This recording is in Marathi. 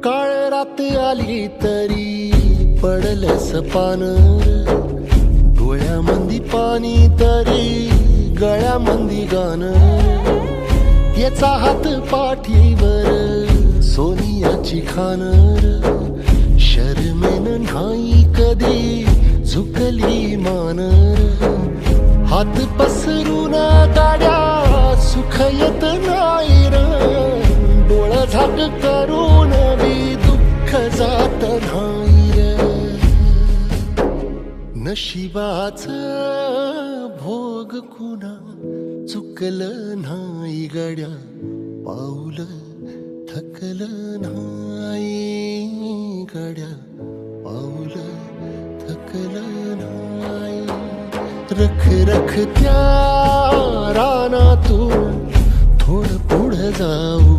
काळ रात आली तरी पडलंस पानर, डोळ्यामंदी पाणी तरी गळ्यामंदी गाणं, याचा हात पाठीवर सोनियाची खानर, शर्मेन नाही कधी झुकली मानर, हात पसरून गाड्या सुख येत नाही र, डोळ झाक करून बी दुःख जात नाही र, नशिबाच भोग कुणा चुकलं नाही गड्या, पाऊल थकलं नाही गड्या, पाऊल थकलं नाही, रख रख त्या रानातून थोडं पुढं जाऊ